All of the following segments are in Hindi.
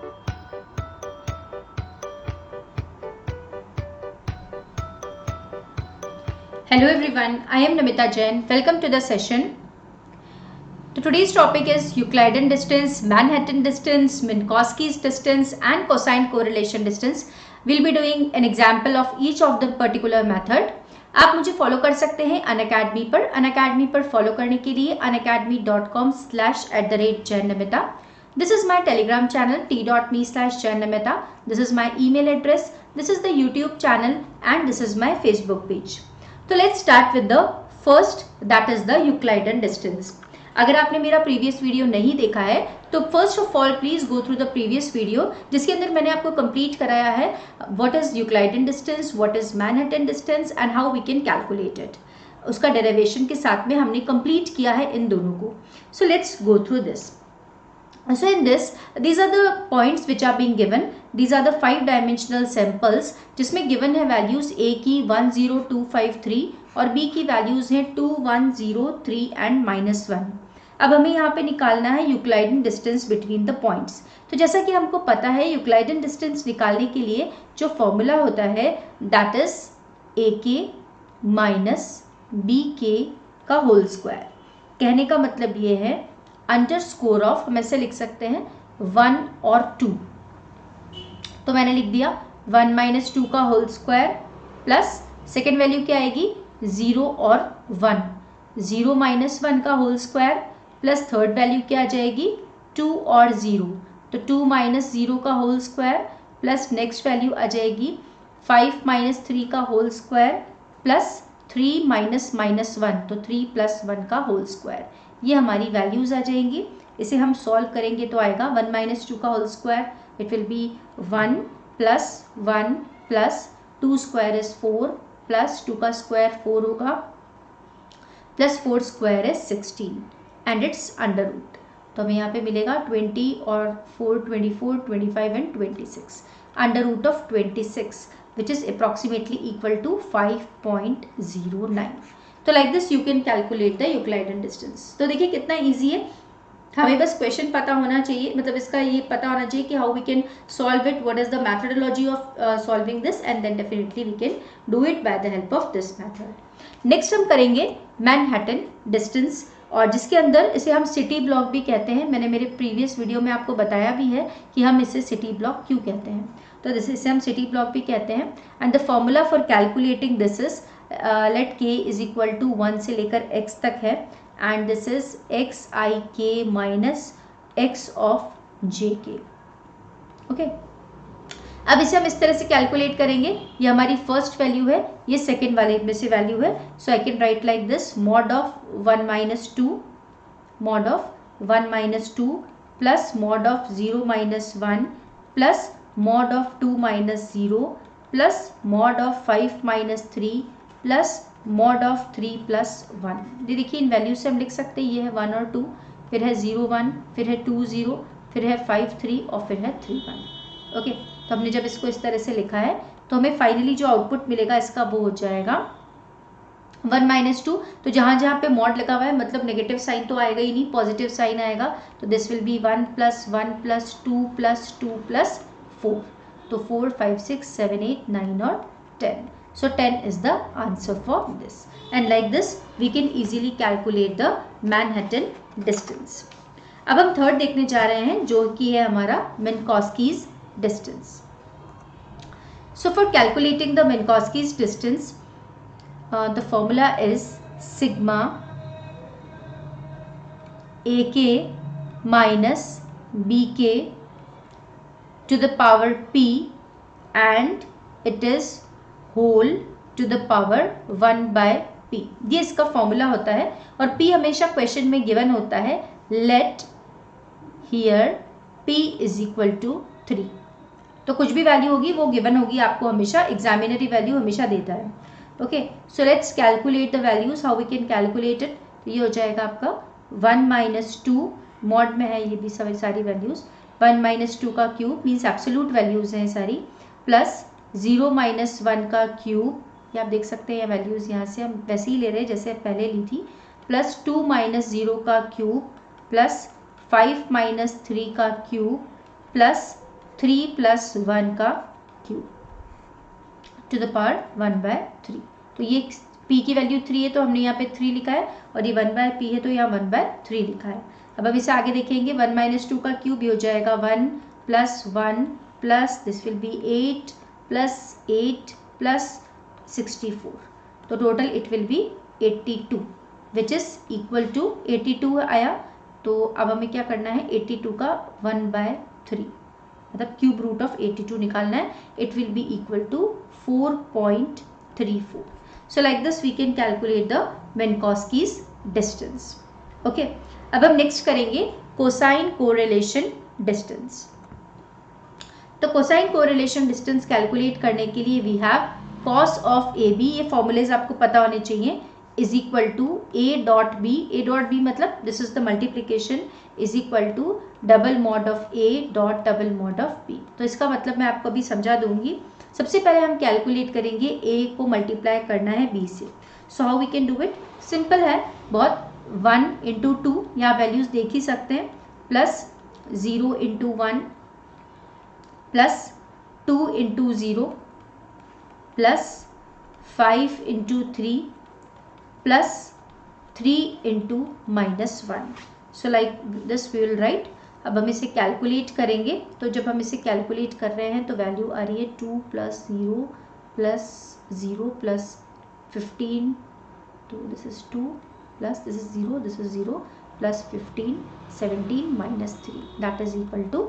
Hello everyone, I am Namita Jain. Welcome to the session. So today's topic is Euclidean distance, Manhattan distance, Minkowski's distance and cosine correlation distance. We'll be doing an example of each of the particular method. आप मुझे फॉलो कर सकते हैं अनअकैडमी पर। अनअकैडमी पर फॉलो करने के लिए unacademy.com/@jainamita. This is my Telegram channel t.me/jainamita. This is my email address. This is the YouTube channel and this is my Facebook page. तो let's start with the first, that is the Euclidean distance. अगर आपने मेरा प्रीवियस वीडियो नहीं देखा है तो first of all please go through the previous video, जिसके अंदर मैंने आपको कंप्लीट कराया है what is Euclidean distance, what is Manhattan distance and how we can calculate it. उसका डेरिवेशन के साथ में हमने कंप्लीट किया है इन दोनों को. So let's go through this. So in this, these are the points which are being given. These are the 5-dimensional samples जिसमें given है values A की 10253 और B की values हैं 2103 and -1. अब हमें यहाँ पे निकालना है यूक्लाइडियन डिस्टेंस बिटवीन द पॉइंट्स. तो जैसा कि हमको पता है यूक्लाइडियन डिस्टेंस निकालने के लिए जो फॉर्मूला होता है that is AK minus BK का होल स्क्वायर. कहने का मतलब ये है अंडर स्कोर ऑफ, हम ऐसे लिख सकते हैं 1 और 2. तो मैंने लिख दिया 1 माइनस 2 का whole square plus second value क्या आएगी 0 और 1. 0 माइनस 1 का whole square plus third value क्या आ जाएगी 2 और 0. तो 2 माइनस 0 का whole square plus next value आ जाएगी 5 माइनस 3 का होल स्क्वायर प्लस 3 माइनस -1, तो 3 प्लस 1 का होल स्क्वायर. ये हमारी वैल्यूज आ जाएंगी. इसे हम सॉल्व करेंगे तो आएगा 1 माइनस 2 का whole square, it will be 1 plus 1 plus 2 square is 4 plus 2 का स्क्वायर 4 होगा plus 4 square is 16 and it's under root. तो हमें यहाँ पे मिलेगा 20 और 4 24 25 and 26 under root of 26 which is approximately equal to 5.09. तो like this you can calculate the Euclidean distance. तो देखिए कितना इजी है. हमें बस क्वेश्चन पता होना चाहिए, मतलब इसका ये पता होना चाहिए कि how we can solve it, what is the methodology of solving this and then definitely we can do it by the help of this method. Next हम करेंगे मैनहट्टन डिस्टेंस, और जिसके अंदर इसे हम सिटी ब्लॉक भी कहते हैं. मैंने मेरे प्रीवियस वीडियो में आपको बताया भी है कि हम इसे सिटी ब्लॉक क्यों कहते हैं. तो इसे हम सिटी ब्लॉक भी कहते हैं. And the formula for calculating this is let k is equal to 1 से लेकर x तक है and this is xik minus x of jk. Okay, अब इसे हम इस तरह से कैलकुलेट करेंगे. ये हमारी फर्स्ट वैल्यू है, ये सेकेंड वाले में से वैल्यू है. So I can write like this mod of 1 minus 2 mod of 1 minus 2 plus mod of 0 minus 1 plus mod of 2 minus 0 plus mod of 5 minus 3 plus mod of 3 plus 1. ये देखिए इन वैल्यू से हम लिख सकते हैं, ये है 1 और 2, फिर है 0 1, फिर है 2 0, फिर है 5 3 और फिर है 3 1. ओके, तो हमने जब इसको इस तरह से लिखा है तो हमें फाइनली जो आउटपुट मिलेगा इसका वो हो जाएगा 1 माइनस 2. तो जहाँ जहाँ पे मॉड लगा हुआ है मतलब नेगेटिव साइन तो आएगा ही नहीं, पॉजिटिव साइन आएगा. तो this will be 1 plus 1 plus 2 plus 2 plus 4. तो 4 5 6 7 8 9 और 10. So 10 is the answer for this, and like this we can easily calculate the Manhattan distance. अब हम थर्ड देखने जा रहे हैं जो कि है हमारा Minkowski's distance. So for calculating the Minkowski's distance, the formula is sigma AK minus BK to the power P and it is whole to the power 1 by p. ये इसका फॉर्मूला होता है और p हमेशा क्वेश्चन में गिवन होता है. Let here p is equal to 3. तो कुछ भी वैल्यू होगी वो गिवन होगी आपको हमेशा, एग्जामिनरी वैल्यू हमेशा देता है. Okay, so let's calculate the values, how we can calculate it. तो ये हो जाएगा आपका 1 माइनस 2 मॉड में है ये भी सारी वैल्यूज. 1 माइनस 2 का क्यूब मीन्स एब्सोल्यूट वैल्यूज हैं सारी, प्लस 0 माइनस 1 का क्यूब, ये आप देख सकते हैं वैल्यूज़ यहाँ से हम वैसे ही ले रहे हैं जैसे पहले ली थी, प्लस 2 माइनस 0 का क्यूब प्लस 5 माइनस 3 का क्यूब प्लस 3 प्लस 1 का क्यूब टू द पावर 1/3। तो ये p की वैल्यू 3 है तो हमने यहाँ पे 3 लिखा है, और ये 1/p है तो यहाँ 1/3 लिखा है। अब इसे आगे देखेंगे, 1 - 2 का क्यूब, ये हो जाएगा 1 + 1 प्लस दिस विल बी 8 + 8 + 64। तो total it will be 82 which is equal to 82 आया। तो अब हमें क्या करना है, 82 का 1/3 मतलब क्यूब रूट ऑफ 82 निकालना है। It will be equal to 4.34। So like this we can calculate the Minkowski's distance. Okay, अब हम नेक्स्ट करेंगे कोसाइन कोरिलेशन डिस्टेंस। तो कोसाइन कोरिलेशन डिस्टेंस कैलकुलेट करने के लिए we have cos of A B, ये फॉर्मूलेज आपको पता होने चाहिए, is equal to a dot B. a dot B मतलब this is the multiplication, is equal to double mod of a dot double mod of b। तो इसका मतलब मैं आपको अभी समझा दूंगी। सबसे पहले हम कैलकुलेट करेंगे a को मल्टीप्लाई करना है b से। So how we can do it, simple है बहुत। 1 × 2 यहाँ वैल्यूज देख ही सकते हैं, plus 0 × 1 plus 2 × 0 plus 5 × 3 plus 3 × -1। So like this we will write. अब हम इसे कैलकुलेट करेंगे, तो जब हम इसे कैलकुलेट कर रहे हैं तो वैल्यू आ रही है 2 + 0 + 0 + 15, तो this is 2 plus this is 0, this is 0 plus 15 17 -3 that is equal to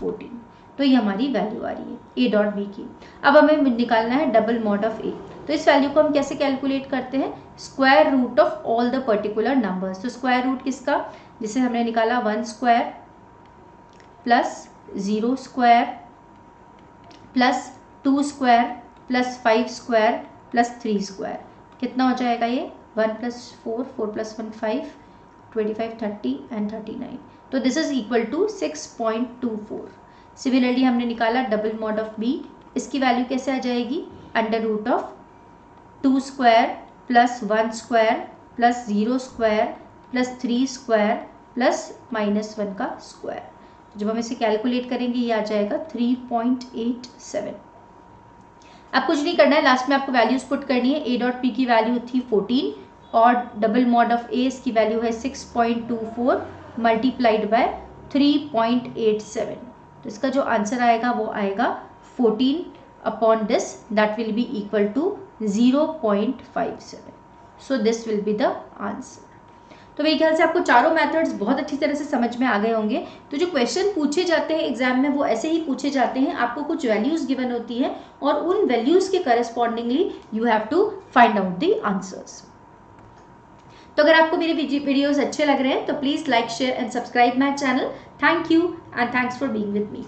14। तो ये हमारी वैल्यू आ रही है a डॉट बी की। अब हमें निकालना है डबल मॉड ऑफ a। तो इस वैल्यू को हम कैसे कैलकुलेट करते हैं, square root of all the particular numbers. तो स्क्वायर रूट किसका, जिसे हमने निकाला 1 square plus 0 square plus 2 square plus 5 square plus 3 square, कितना हो जाएगा ये 1 + 4 4 + 1 5 25 30 एंड 39। तो this is equal to 6.24। Similarly हमने निकाला डबल मॉड ऑफ b, इसकी वैल्यू कैसे आ जाएगी, under root of 2 square plus 1 square plus 0 square plus 3 square plus -1 का स्क्वायर। जब हम इसे कैलकुलेट करेंगे ये आ जाएगा 3.87। अब कुछ नहीं करना है, लास्ट में आपको वैल्यूज पुट करनी है। a डॉट p की वैल्यू थी 14 और डबल मॉड ऑफ a इसकी वैल्यू है 6.24 मल्टीप्लाइड बाय 3.87। तो इसका जो आंसर आएगा वो आएगा 14 upon this, that will be equal to 0.57। So this will be the answer. तो मेरे ख्याल से आपको चारों मेथड्स बहुत अच्छी तरह से समझ में आ गए होंगे। तो जो क्वेश्चन पूछे जाते हैं एग्जाम में वो ऐसे ही पूछे जाते हैं, आपको कुछ वैल्यूज गिवन होती है और उन वैल्यूज के correspondingly you have to find out the answers. तो अगर आपको मेरे वीडियोस अच्छे लग रहे हैं तो please like share and subscribe my channel. Thank you and thanks for being with me.